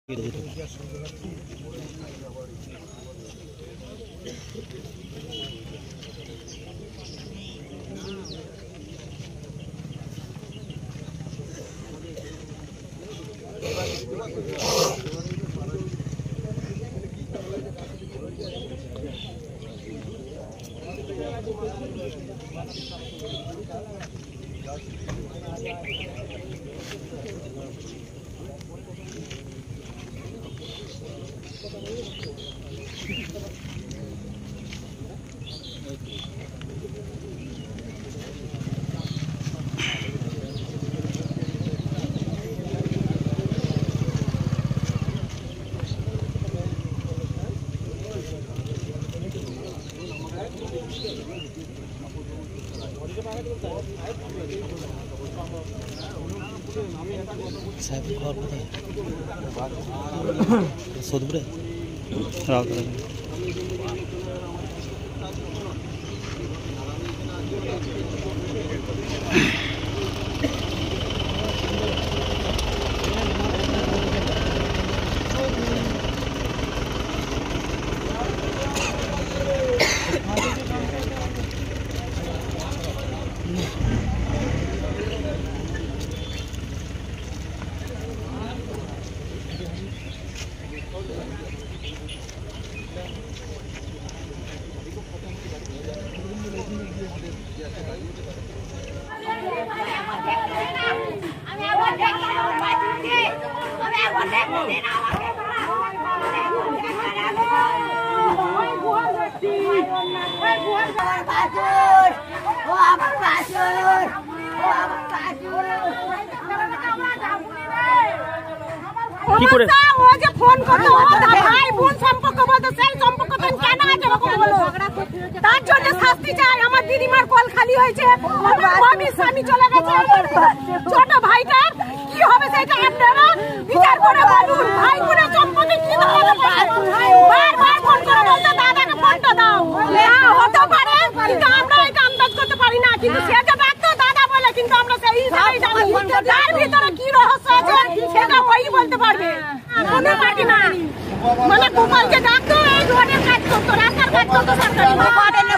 सोदपुरे phone करते भाई বোন সম্পর্ক বলতে সেই সম্পর্ক তো কেন আছে এরকম হলো তার জন্য শাস্তি চাই। আমার দিদিমার কল খালি হয়েছে, আমি স্বামী চলে গেছে, ছোট ভাইটার কি হবে সেটা আপনারা বিচার করে বলুন। ভাই বোনের সম্পর্কে কি বারবার ফোন করে বলতে দাদাকে ফোনটা দাও, হতে পারে কিন্তু আমরা এটা আন্দাজ করতে পারি না, কিন্তু সেটা ব্যক্ত দাদা বলে কিন্তু আমরা সেই হিসাবে জানি তার ভিতরে কি রহস্য আছে সেটা ওই বলতে পারবে। কোনো পার্টি না মানে গোপালকে ডাকতো এই রোডের কাজ করতো, রাস্তার কাজ করতো সরকারি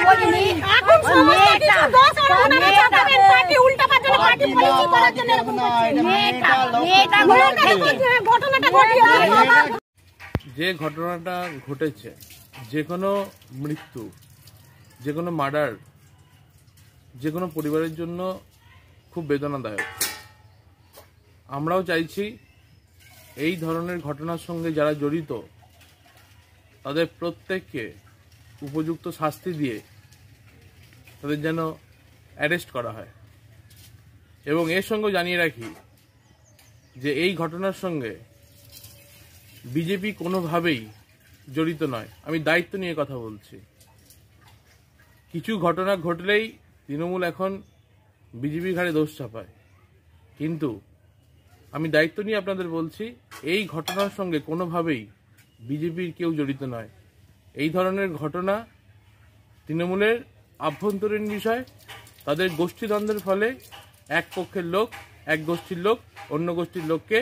বলিনি। এখন সমস্ত কিছু দোষ আর ওনারা চাচ্ছেন পার্টি উল্টা পাল্টা পার্টি পলিসি করার জন্য এরকম ঘটনাটা ঘটিয়েছে। যে ঘটনাটা ঘটেছে, যে কোনো মৃত্যু, যে কোনো মার্ডার যে কোনো পরিবারের জন্য খুব বেদনাদায়ক। আমরাও চাইছি এই ধরনের ঘটনার সঙ্গে যারা জড়িত তাদের প্রত্যেককে উপযুক্ত শাস্তি দিয়ে তাদের যেন অ্যারেস্ট করা হয়। এবং এর সঙ্গে জানিয়ে রাখি যে এই ঘটনার সঙ্গে বিজেপি কোনোভাবেই জড়িত নয়। আমি দায়িত্ব নিয়ে কথা বলছি। কিছু ঘটনা ঘটলেই তৃণমূল এখন বিজেপির ঘাড়ে দোষ চাপায়, কিন্তু আমি দায়িত্ব নিয়ে আপনাদের বলছি এই ঘটনার সঙ্গে কোনোভাবেই বিজেপির কেউ জড়িত নয়। এই ধরনের ঘটনা তৃণমূলের আভ্যন্তরীণ বিষয়। তাদের গোষ্ঠীদ্বন্দ্বের ফলে এক পক্ষের লোক, এক গোষ্ঠীর লোক অন্য গোষ্ঠীর লোককে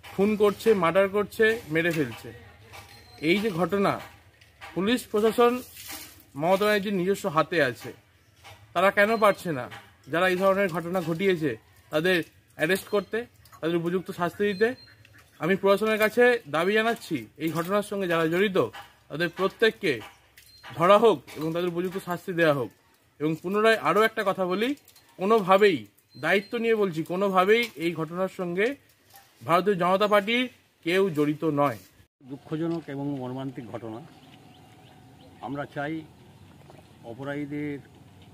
খুন করছে, মার্ডার করছে, মেরে ফেলছে। এই যে ঘটনা, পুলিশ প্রশাসন মমতা ব্যানার্জির নিজস্ব হাতে আছে। তারা কেন পারছে না যারা এই ধরনের ঘটনা ঘটিয়েছে তাদের অ্যারেস্ট করতে, তাদের উপযুক্ত শাস্তি দিতে? আমি প্রশাসনের কাছে দাবি জানাচ্ছি এই ঘটনার সঙ্গে যারা জড়িত তাদের প্রত্যেককে ধরা হোক এবং তাদের উপযুক্ত শাস্তি দেওয়া হোক। এবং পুনরায় আরও একটা কথা বলি, কোনোভাবেই দায়িত্ব নিয়ে বলছি, কোনোভাবেই এই ঘটনার সঙ্গে ভারতীয় জনতা পার্টির কেউ জড়িত নয়। দুঃখজনক এবং মর্মান্তিক ঘটনা। আমরা চাই অপরাধীদের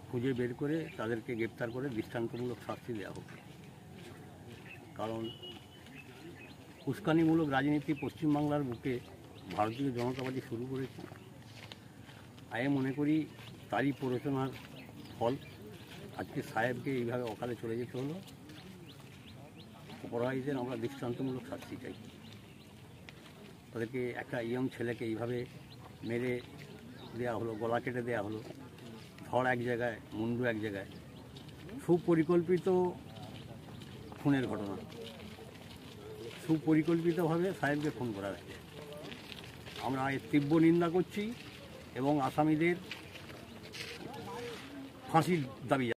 খুঁজে বের করে তাদেরকে গ্রেপ্তার করে দৃষ্টান্তমূলক শাস্তি দেওয়া হোক। কারণ উস্কানিমূলক রাজনীতি পশ্চিমবাংলার বুকে ভারতীয় জনতা পার্টি শুরু করেছে। আমি মনে করি তারই প্ররোচনার ফল আজকে সাহেবকে এইভাবে অকালে চলে যেতে হলো। অপরাধীদের আমরা দৃষ্টান্তমূলক শাস্তি চাই। তাদেরকে একটা ইয়ং ছেলেকে এইভাবে মেরে দেওয়া হলো, গলা কেটে দেওয়া হলো, ধড় এক জায়গায়, মুন্ডু এক জায়গায়, সুপরিকল্পিত খুনের ঘটনা। সুপরিকল্পিতভাবে সাহেবকে খুন করা হয়েছে। আমরা এর তীব্র নিন্দা করছি এবং আসামিদের ফাঁসির দাবি